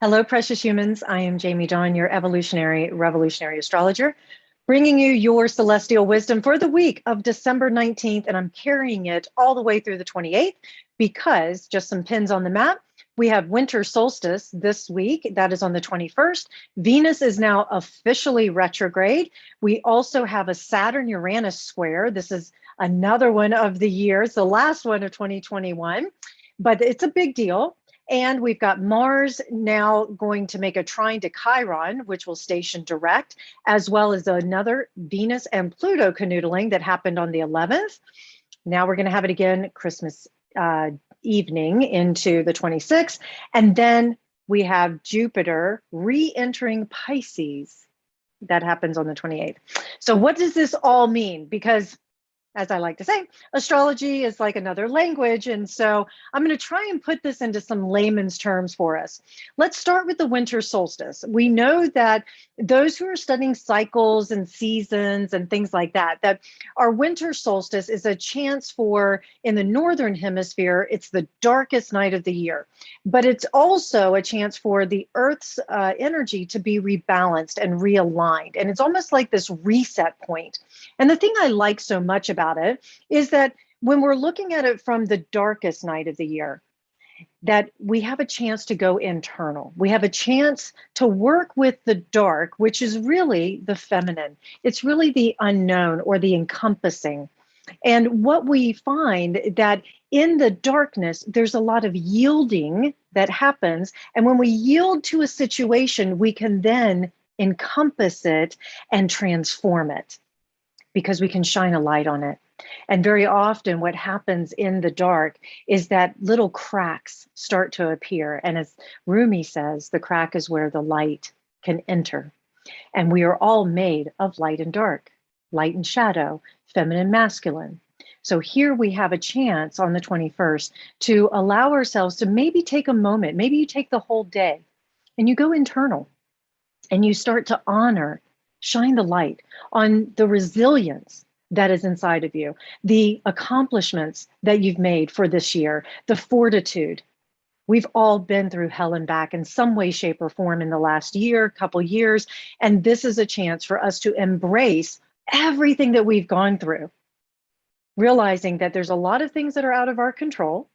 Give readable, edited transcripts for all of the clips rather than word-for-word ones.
Hello, precious humans. I am Jamie Dawn, your evolutionary revolutionary astrologer, bringing you your celestial wisdom for the week of December 19th. And I'm carrying it all the way through the 28th because just some pins on the map. We have winter solstice this week. That is on the 21st. Venus is now officially retrograde. We also have a Saturn Uranus square. This is another one of the years, the last one of 2021, but it's a big deal. And we've got Mars now going to make a trine to Chiron, which will station direct, as well as another Venus and Pluto canoodling that happened on the 11th. Now we're going to have it again Christmas evening into the 26th. And then we have Jupiter re-entering Pisces. That happens on the 28th. So what does this all mean? Because as I like to say, astrology is like another language. And so I'm going to try and put this into some layman's terms for us. Let's start with the winter solstice. We know that those who are studying cycles and seasons and things like that, that our winter solstice is a chance for, in the Northern Hemisphere, it's the darkest night of the year. But it's also a chance for the Earth's energy to be rebalanced and realigned. And it's almost like this reset point. And the thing I like so much about it is that when we're looking at it from the darkest night of the year, that we have a chance to go internal. We have a chance to work with the dark, which is really the feminine. It's really the unknown or the encompassing. And what we find that in the darkness, there's a lot of yielding that happens. And when we yield to a situation, we can then encompass it and transform it, because we can shine a light on it. And very often what happens in the dark is that little cracks start to appear. And as Rumi says, the crack is where the light can enter. And we are all made of light and dark, light and shadow, feminine, masculine. So here we have a chance on the 21st to allow ourselves to maybe take a moment, maybe you take the whole day and you go internal and you start to honor, shine the light on the resilience that is inside of you, the accomplishments that you've made for this year, the fortitude. We've all been through hell and back in some way, shape, or form in the last year, couple years. And this is a chance for us to embrace everything that we've gone through, realizing that there's a lot of things that are out of our control.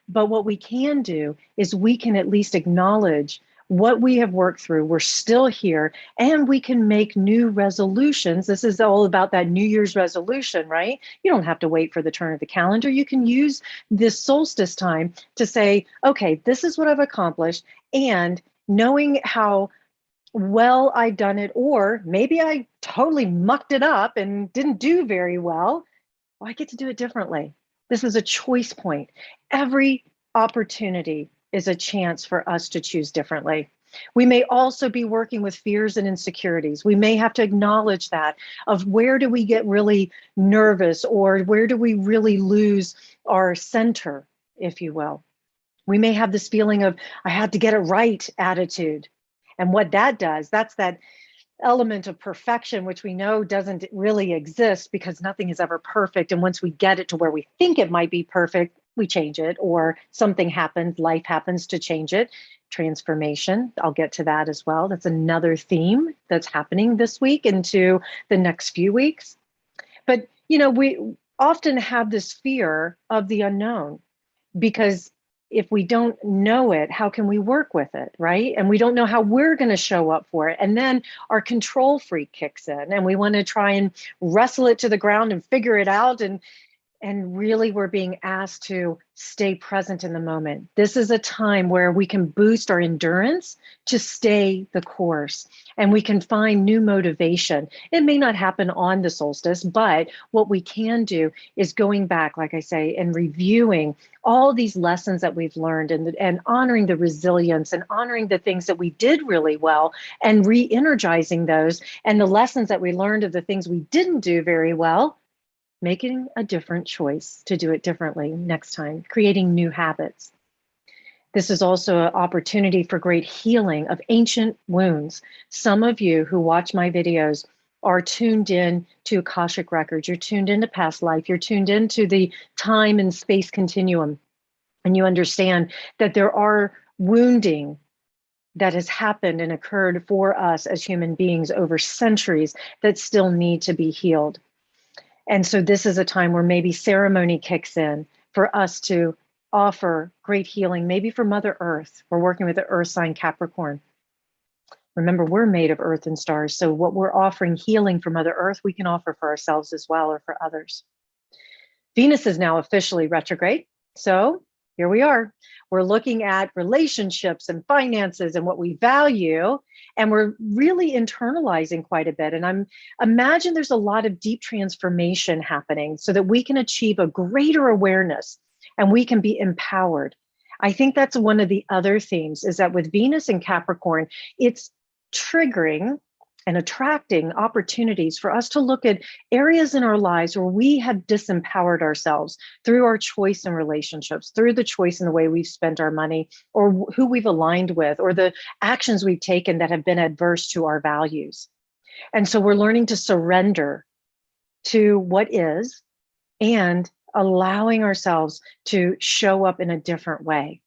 But what we can do is we can at least acknowledge what we have worked through. We're still here, and we can make new resolutions. This is all about that New Year's resolution, right? You don't have to wait for the turn of the calendar. You can use this solstice time to say, okay, this is what I've accomplished. And knowing how well I've done it, or maybe I totally mucked it up and didn't do very well, I get to do it differently. This is a choice point. Every opportunity is a chance for us to choose differently. We may also be working with fears and insecurities. We may have to acknowledge that, of where do we get really nervous, or where do we really lose our center, if you will. We may have this feeling of, I have to get it right attitude. And what that does, that's that element of perfection, which we know doesn't really exist, because nothing is ever perfect. And once we get it to where we think it might be perfect, we change it, or something happens, life happens to change it. Transformation, I'll get to that as well. That's another theme that's happening this week into the next few weeks. But, you know, we often have this fear of the unknown, because if we don't know it, how can we work with it, right? And we don't know how we're going to show up for it. And then our control freak kicks in, and we want to try and wrestle it to the ground and figure it out. And really, we're being asked to stay present in the moment. This is a time where we can boost our endurance to stay the course, and we can find new motivation. It may not happen on the solstice, but what we can do is going back, like I say, and reviewing all these lessons that we've learned, and honoring the resilience and honoring the things that we did really well, and re-energizing those, and the lessons that we learned of the things we didn't do very well, making a different choice to do it differently next time, creating new habits. This is also an opportunity for great healing of ancient wounds. Some of you who watch my videos are tuned in to Akashic records. You're tuned into past life. You're tuned into the time and space continuum. And you understand that there are wounding that has happened and occurred for us as human beings over centuries that still need to be healed. And so this is a time where maybe ceremony kicks in for us to offer great healing, maybe for Mother Earth. We're working with the Earth sign Capricorn. Remember, we're made of earth and stars. So what we're offering healing for Mother Earth, we can offer for ourselves as well, or for others. Venus is now officially retrograde. So here we are. We're looking at relationships and finances and what we value, and we're really internalizing quite a bit. And I'm imagine there's a lot of deep transformation happening so that we can achieve a greater awareness and we can be empowered. I think that's one of the other themes, is that with Venus and Capricorn, it's triggering and attracting opportunities for us to look at areas in our lives where we have disempowered ourselves through our choice in relationships, through the choice in the way we've spent our money, or who we've aligned with, or the actions we've taken that have been adverse to our values. And so we're learning to surrender to what is and allowing ourselves to show up in a different way.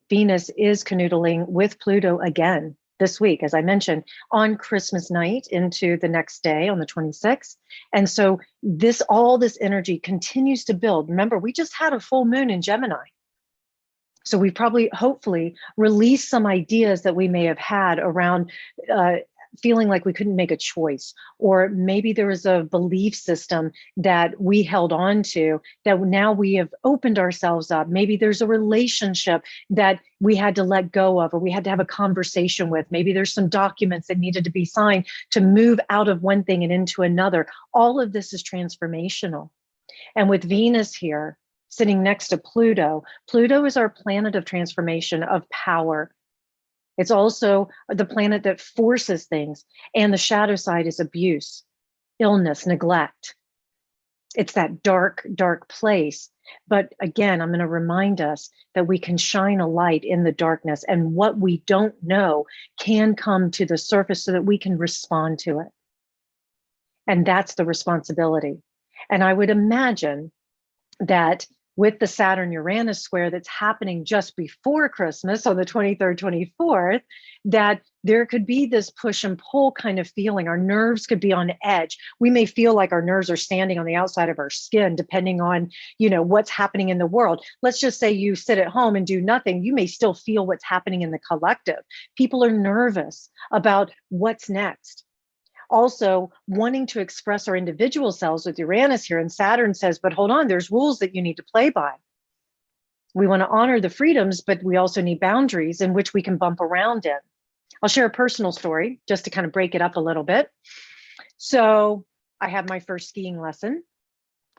Venus is canoodling with Pluto again this week, as I mentioned, on Christmas night into the next day on the 26th. And so all this energy continues to build. Remember, we just had a full moon in Gemini. So we probably, hopefully, released some ideas that we may have had around feeling like we couldn't make a choice, or maybe there was a belief system that we held on to that now we have opened ourselves up. Maybe there's a relationship that we had to let go of, or we had to have a conversation with. Maybe there's some documents that needed to be signed to move out of one thing and into another. All of this is transformational. And with Venus here sitting next to Pluto, Pluto is our planet of transformation, of power. It's also the planet that forces things. And the shadow side is abuse, illness, neglect. It's that dark, dark place. But again, I'm going to remind us that we can shine a light in the darkness, and what we don't know can come to the surface so that we can respond to it. And that's the responsibility. And I would imagine that with the Saturn Uranus square that's happening just before Christmas on the 23rd, 24th, that there could be this push and pull kind of feeling. Our nerves could be on edge. We may feel like our nerves are standing on the outside of our skin, depending on, what's happening in the world. Let's just say you sit at home and do nothing. You may still feel what's happening in the collective. People are nervous about what's next. Also wanting to express our individual selves with Uranus here, and Saturn says, but hold on, there's rules that you need to play by. We want to honor the freedoms, but we also need boundaries in which we can bump around in. I'll share a personal story just to kind of break it up a little bit. So I had my first skiing lesson.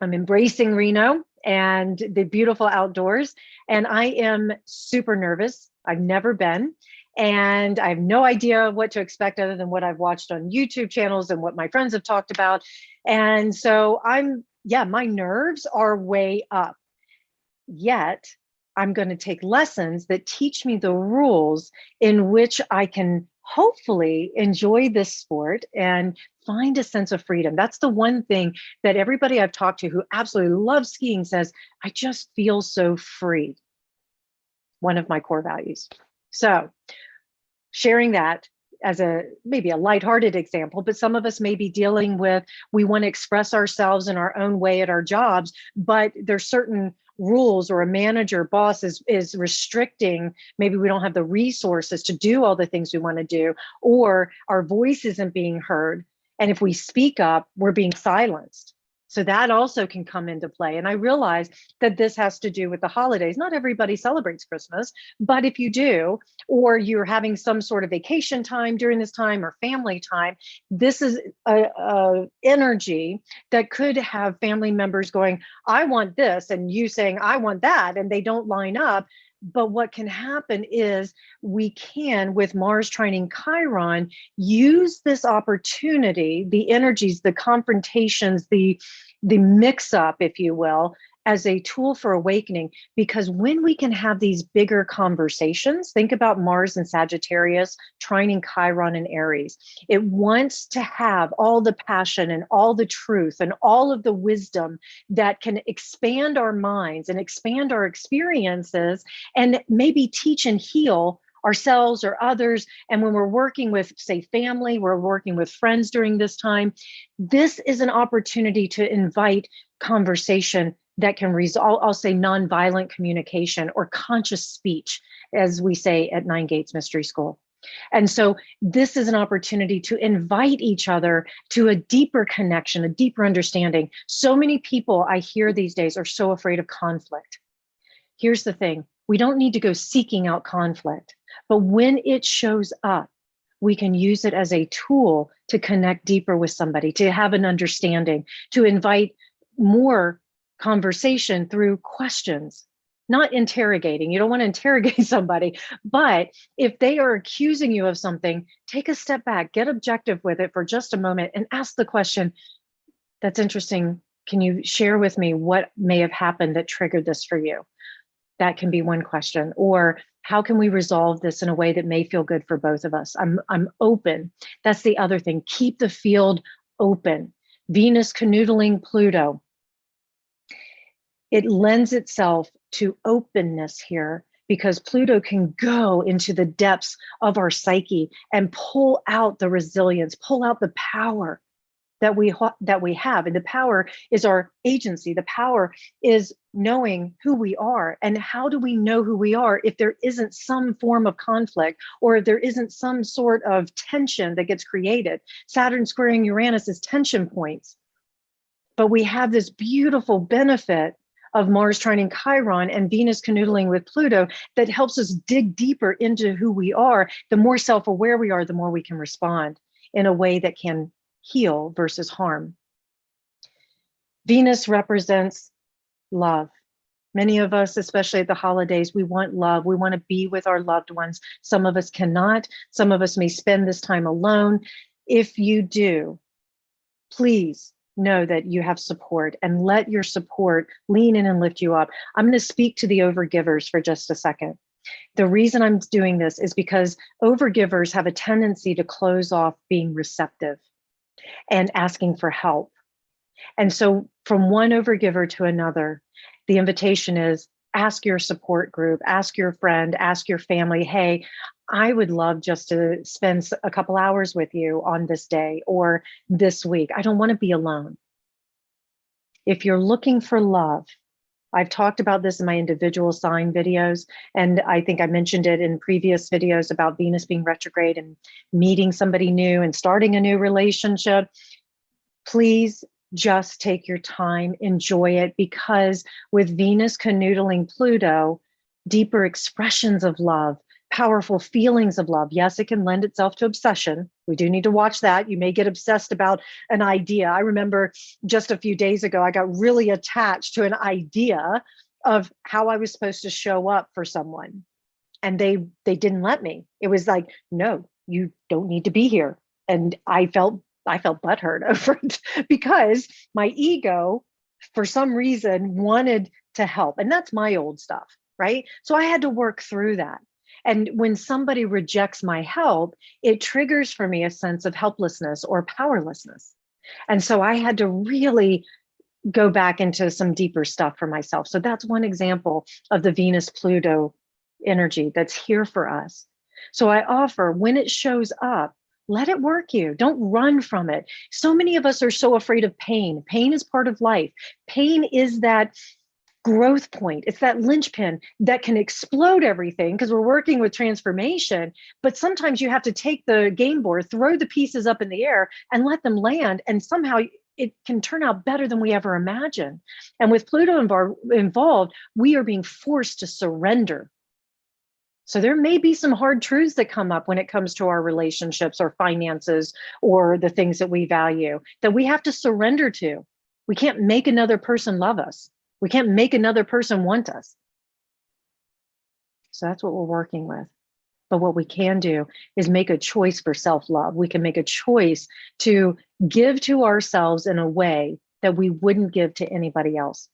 I'm embracing Reno and the beautiful outdoors, and I am super nervous. I've never been. And I have no idea what to expect other than what I've watched on YouTube channels and what my friends have talked about. And so my nerves are way up. Yet I'm going to take lessons that teach me the rules in which I can hopefully enjoy this sport and find a sense of freedom. That's the one thing that everybody I've talked to who absolutely loves skiing says, I just feel so free. One of my core values. So sharing that as maybe a lighthearted example, but some of us may be dealing with, we want to express ourselves in our own way at our jobs, but there's certain rules, or a manager, boss is restricting. Maybe we don't have the resources to do all the things we want to do, or our voice isn't being heard. And if we speak up, we're being silenced. So that also can come into play. And I realize that this has to do with the holidays. Not everybody celebrates Christmas, but if you do, or you're having some sort of vacation time during this time or family time, this is a energy that could have family members going, I want this, and you saying, I want that, and they don't line up. But what can happen is we can, with Mars trining Chiron, use this opportunity, the energies, the confrontations, the mix-up, if you will, as a tool for awakening. Because when we can have these bigger conversations, think about Mars and Sagittarius, trining Chiron and Aries. It wants to have all the passion and all the truth and all of the wisdom that can expand our minds and expand our experiences and maybe teach and heal ourselves or others. And when we're working with, say, family, we're working with friends during this time, this is an opportunity to invite conversation that can resolve, I'll say nonviolent communication or conscious speech, as we say at Nine Gates Mystery School. And so this is an opportunity to invite each other to a deeper connection, a deeper understanding. So many people I hear these days are so afraid of conflict. Here's the thing. We don't need to go seeking out conflict, but when it shows up, we can use it as a tool to connect deeper with somebody, to have an understanding, to invite more conversation through questions, not interrogating. You don't want to interrogate somebody, but if they are accusing you of something, take a step back, get objective with it for just a moment and ask the question, that's interesting. Can you share with me what may have happened that triggered this for you? That can be one question. Or how can we resolve this in a way that may feel good for both of us? I'm open. That's the other thing. Keep the field open. Venus canoodling Pluto. It lends itself to openness here because Pluto can go into the depths of our psyche and pull out the resilience, pull out the power that we have. And the power is our agency. The power is knowing who we are. And how do we know who we are if there isn't some form of conflict or if there isn't some sort of tension that gets created? Saturn squaring Uranus is tension points. But we have this beautiful benefit of Mars trining Chiron and Venus canoodling with Pluto that helps us dig deeper into who we are. The more self-aware we are, the more we can respond in a way that can heal versus harm. Venus represents love. Many of us, especially at the holidays, we want love. We want to be with our loved ones. Some of us cannot. Some of us may spend this time alone. If you do, please know that you have support and let your support lean in and lift you up. I'm going to speak to the overgivers for just a second. The reason I'm doing this is because overgivers have a tendency to close off being receptive and asking for help. And so from one overgiver to another, the invitation is ask your support group, ask your friend, ask your family, hey, I would love just to spend a couple hours with you on this day or this week. I don't want to be alone. If you're looking for love, I've talked about this in my individual sign videos, and I think I mentioned it in previous videos about Venus being retrograde and meeting somebody new and starting a new relationship. Please just take your time, enjoy it, because with Venus canoodling Pluto, deeper expressions of love, powerful feelings of love. Yes, it can lend itself to obsession. We do need to watch that. You may get obsessed about an idea. I remember just a few days ago, I got really attached to an idea of how I was supposed to show up for someone. And they didn't let me. It was like, no, you don't need to be here. And I felt butthurt over it because my ego, for some reason, wanted to help. And that's my old stuff, right? So I had to work through that. And when somebody rejects my help, it triggers for me a sense of helplessness or powerlessness. And so I had to really go back into some deeper stuff for myself. So that's one example of the Venus-Pluto energy that's here for us. So I offer, when it shows up, let it work you. Don't run from it. So many of us are so afraid of pain. Pain is part of life. Pain is that growth point. It's that linchpin that can explode everything because we're working with transformation. But sometimes you have to take the game board, throw the pieces up in the air and let them land. And somehow it can turn out better than we ever imagined. And with Pluto involved, we are being forced to surrender. So there may be some hard truths that come up when it comes to our relationships or finances or the things that we value that we have to surrender to. We can't make another person love us. We can't make another person want us. So that's what we're working with. But what we can do is make a choice for self-love. We can make a choice to give to ourselves in a way that we wouldn't give to anybody else.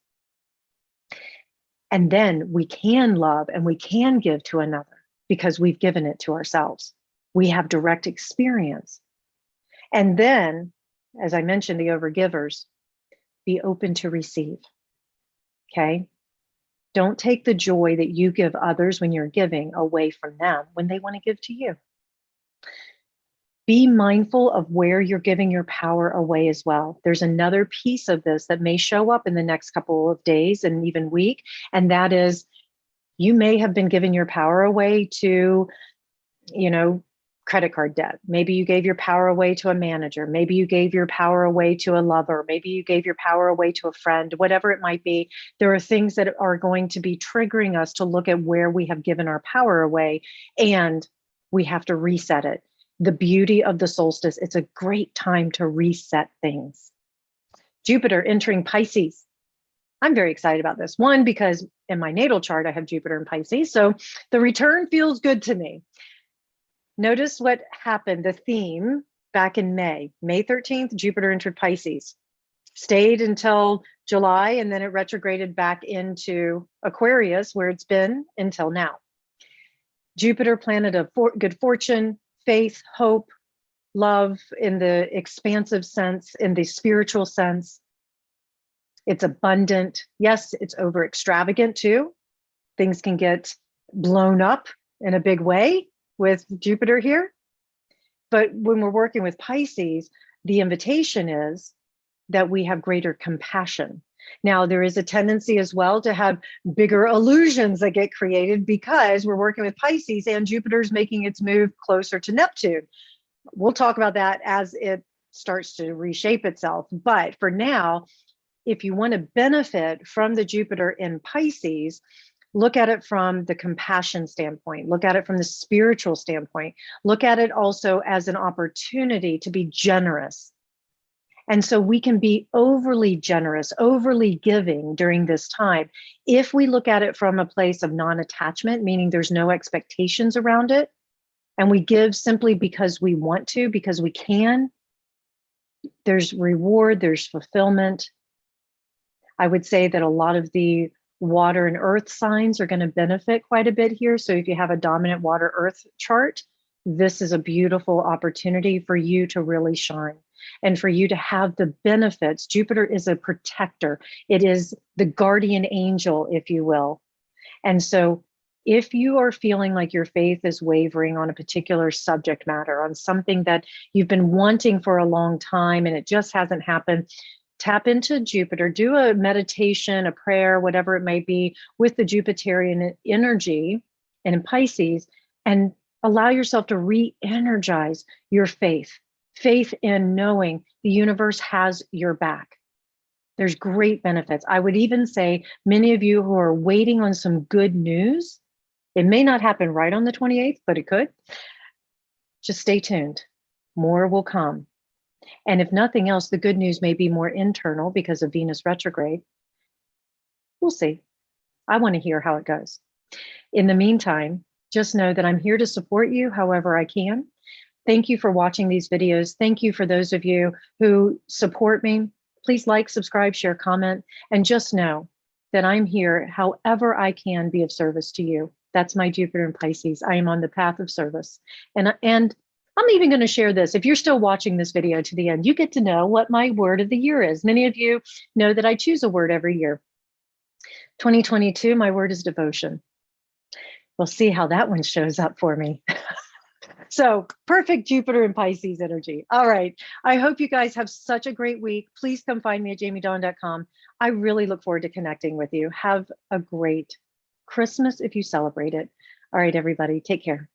And then we can love and we can give to another because we've given it to ourselves. We have direct experience. And then, as I mentioned, the overgivers, be open to receive. Okay? Don't take the joy that you give others when you're giving away from them when they want to give to you. Be mindful of where you're giving your power away as well. There's another piece of this that may show up in the next couple of days and even week, and that is you may have been giving your power away to, credit card debt. Maybe you gave your power away to a manager. Maybe you gave your power away to a lover. Maybe you gave your power away to a friend, whatever it might be. There are things that are going to be triggering us to look at where we have given our power away, and we have to reset it. The beauty of the solstice, it's a great time to reset things. Jupiter entering Pisces. I'm very excited about this. One, because in my natal chart, I have Jupiter in Pisces. So the return feels good to me. Notice what happened, the theme back in May 13th, Jupiter entered Pisces, stayed until July, and then it retrograded back into Aquarius, where it's been until now. Jupiter, planet of good fortune, faith, hope, love in the expansive sense, in the spiritual sense. It's abundant. Yes, it's over extravagant too. Things can get blown up in a big way with Jupiter here. But when we're working with Pisces, the invitation is that we have greater compassion. Now, there is a tendency as well to have bigger illusions that get created because we're working with Pisces and Jupiter's making its move closer to Neptune. We'll talk about that as it starts to reshape itself. But for now, if you want to benefit from the Jupiter in Pisces, look at it from the compassion standpoint, look at it from the spiritual standpoint, look at it also as an opportunity to be generous. And so we can be overly generous, overly giving during this time. If we look at it from a place of non-attachment, meaning there's no expectations around it, and we give simply because we want to, because we can, there's reward, there's fulfillment. I would say that a lot of the water and earth signs are going to benefit quite a bit here. So if you have a dominant water earth chart, this is a beautiful opportunity for you to really shine and for you to have the benefits. Jupiter is a protector. It is the guardian angel, if you will. And so if you are feeling like your faith is wavering on a particular subject matter, on something that you've been wanting for a long time and it just hasn't happened, tap into Jupiter, do a meditation, a prayer, whatever it may be, with the Jupiterian energy and in Pisces, and allow yourself to re-energize your faith in knowing the universe has your back. There's great benefits. I would even say many of you who are waiting on some good news, it may not happen right on the 28th, but it could. Just stay tuned. More will come. And if nothing else, the good news may be more internal because of Venus retrograde. We'll see. I want to hear how it goes. In the meantime, just know that I'm here to support you however I can. Thank you for watching these videos. Thank you for those of you who support me. Please like, subscribe, share, comment, and just know that I'm here however I can be of service to you. That's my Jupiter in Pisces. I am on the path of service. And I'm even going to share this. If you're still watching this video to the end, you get to know what my word of the year is. Many of you know that I choose a word every year. 2022, my word is devotion. We'll see how that one shows up for me. So perfect Jupiter and Pisces energy. All right. I hope you guys have such a great week. Please come find me at jamiedawn.com. I really look forward to connecting with you. Have a great Christmas if you celebrate it. All right, everybody, take care.